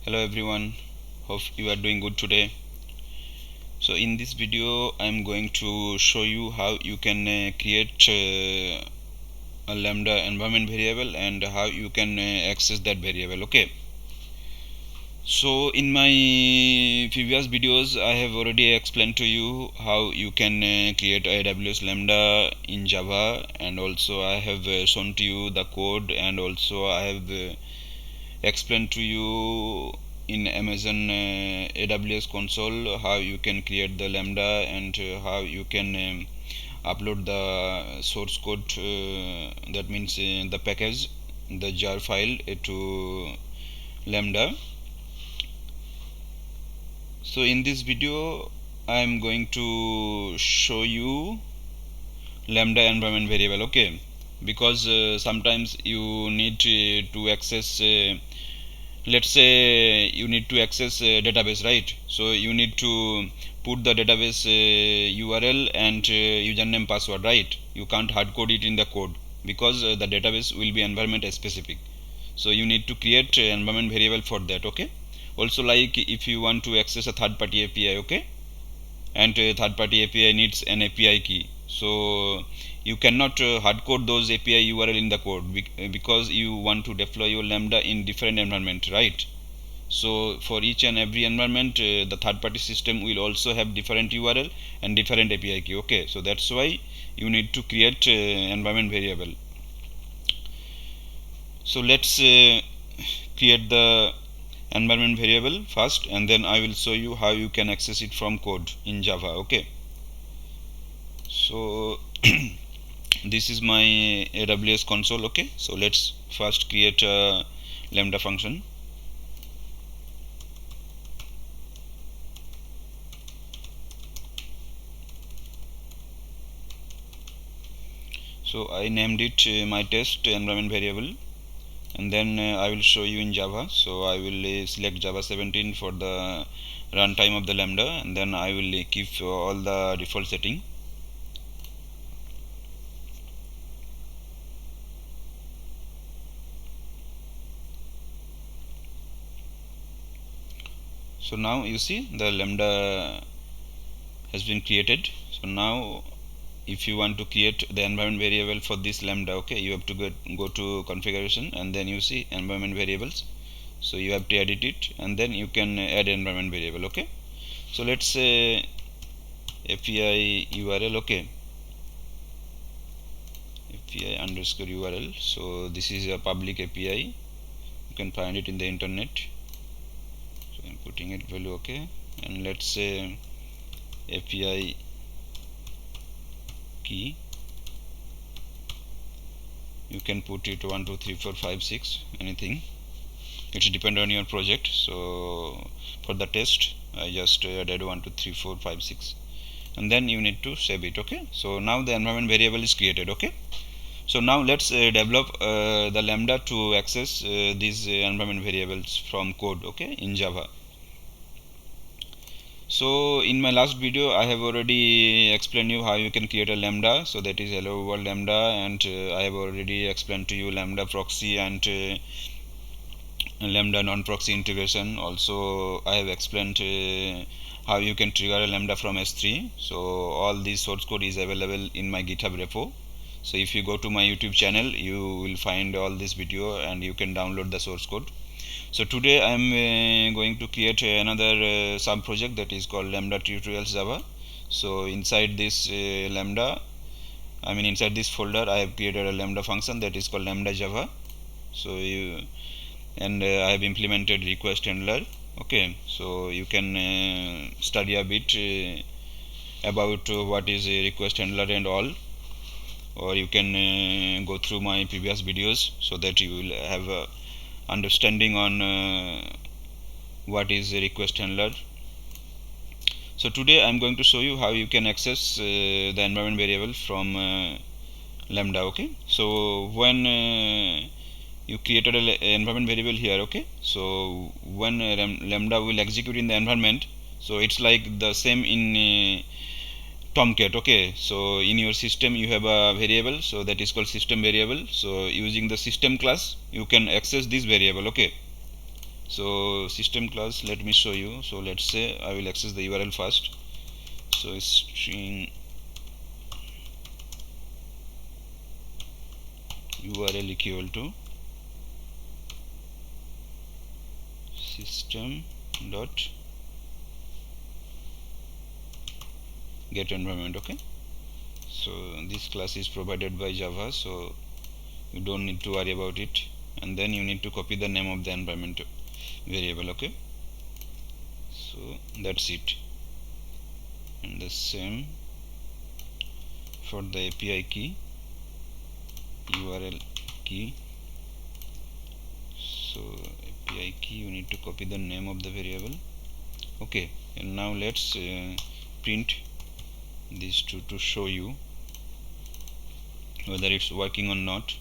Hello everyone, hope you are doing good today. So in this video I'm going to show you how you can create a lambda environment variable and how you can access that variable. Okay, so in my previous videos I have already explained to you how you can create AWS lambda in Java, and also I have shown to you the code, and also I have explain to you in Amazon AWS console how you can create the lambda, and how you can upload the source code, that means the package, the jar file to lambda. So in this video I am going to show you lambda environment variable. Okay, because sometimes you need to access let's say you need to access database, right? So you need to put the database URL and username password, right? You can't hard code it in the code because the database will be environment specific. So you need to create environment variable for that. Okay, also like if you want to access a third party API, okay, and third party API needs an API key, so you cannot hard code those API URL in the code because you want to deploy your lambda in different environment, right? So for each and every environment the third party system will also have different URL and different API key. Okay, so that's why you need to create environment variable. So let's create the environment variable first, and then I will show you how you can access it from code in Java. Okay, so this is my AWS console. Okay, so let's first create a lambda function. So I named it my test environment variable, and then I will show you in Java. So I will select Java 17 for the runtime of the lambda, and then I will keep all the default setting. So now you see the lambda has been created. So now if you want to create the environment variable for this lambda, okay, you have to go to configuration, and then you see environment variables. So you have to edit it, and then you can add environment variable. Okay, so let's say API URL. Okay, API underscore URL. So this is a public API, you can find it in the internet. So I'm putting it value. Okay, and let's say API key, you can put it 1 2 3 4 5 6, anything, it's depend on your project. So for the test I just added 1 2 3 4 5 6, and then you need to save it. Okay, so now the environment variable is created. Okay, so now let's develop the lambda to access these environment variables from code, okay, in Java. So in my last video I have already explained you how you can create a lambda, so that is hello world lambda, and I have already explained to you lambda proxy and lambda non-proxy integration. Also I have explained how you can trigger a lambda from S3. So all this source code is available in my GitHub repo. So if you go to my YouTube channel you will find all this video and you can download the source code. So today I am going to create another sub project that is called Lambda Tutorials Java. So inside this lambda, I mean inside this folder, I have created a lambda function that is called Lambda Java. So I have implemented request handler. Okay, so you can study a bit about what is a request handler and all, or you can go through my previous videos so that you will have a understanding on what is a request handler. So today I'm going to show you how you can access the environment variable from lambda. Okay, so when you created an environment variable here, okay, so when lambda will execute in the environment, so it's like the same in Tomcat. Okay, so in your system you have a variable, so that is called system variable. So using the system class you can access this variable. Okay, So system class, let me show you. So let's say I will access the URL first. So string URL equal to system dot get environment. Okay, so this class is provided by Java, so you don't need to worry about it. And then you need to copy the name of the environment variable. Okay, so that's it. And the same for the API key, URL key. So API key, you need to copy the name of the variable. Okay, and now let's print these two to show you whether it's working or not.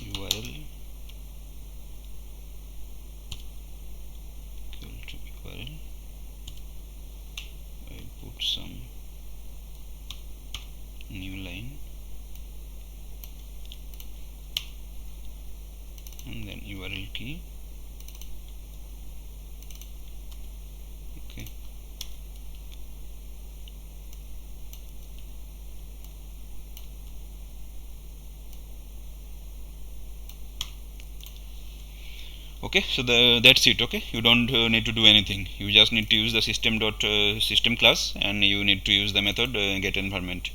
URL equal to URL. I put some new line and then URL key. Okay, okay, so that's it. Okay, you don't need to do anything. You just need to use the system class, and you need to use the method get environment.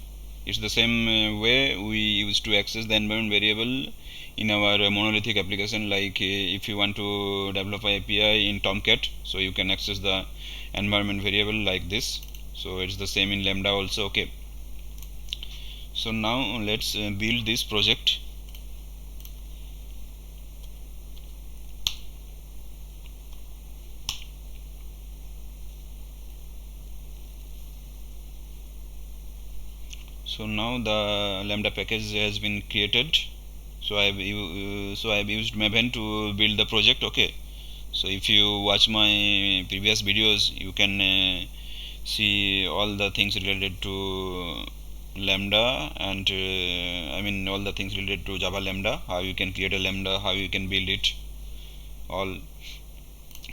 It's the same way we used to access the environment variable in our monolithic application. Like if you want to develop a API in Tomcat, so you can access the environment variable like this. So it's the same in Lambda also. Okay, so now let's build this project. So now the Lambda package has been created. So I have used Maven to build the project. Okay, so if you watch my previous videos, you can see all the things related to Lambda, and I mean all the things related to Java Lambda, how you can create a Lambda, how you can build it all.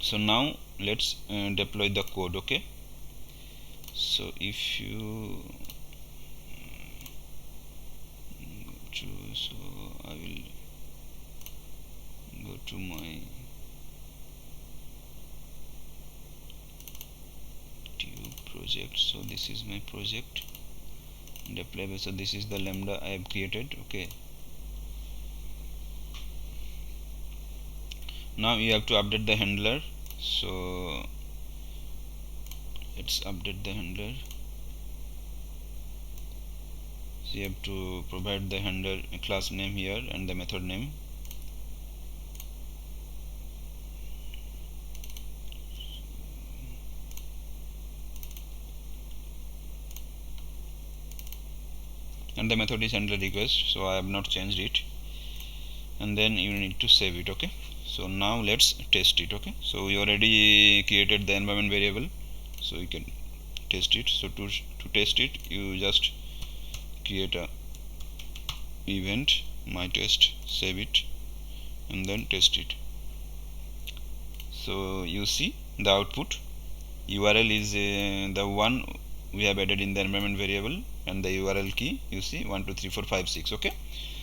So now let's deploy the code. Okay, so if you so I will go to my tube project. So this is my project deploy. So this is the Lambda I have created. Okay, now you have to update the handler. So let's update the handler. So you have to provide the handler class name here and the method name. And the method is handler request, so I have not changed it. And then you need to save it. Okay, so now let's test it. Okay, so we already created the environment variable, so you can test it. So to test it, you just create a event my test, save it, and then test it. So you see the output URL is the one we have added in the environment variable, and the URL key you see 1 2 3 4 5 6. Okay,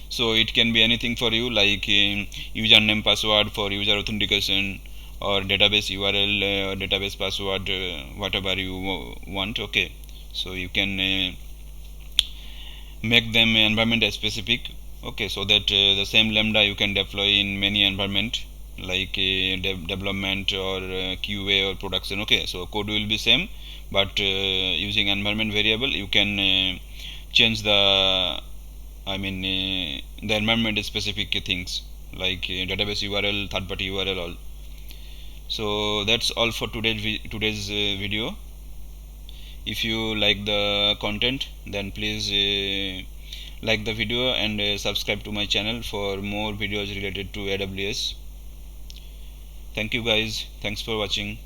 so it can be anything for you, like username password for user authentication, or database URL or database password, whatever you want. Okay, so you can make them environment specific. Okay, so that the same Lambda you can deploy in many environment, like development or QA or production. Okay, so code will be same, but using environment variable you can change the the environment specific things, like database URL, third party URL, all. So that's all for today's video. If you like the content, then please like the video and subscribe to my channel for more videos related to AWS. Thank you guys, thanks for watching.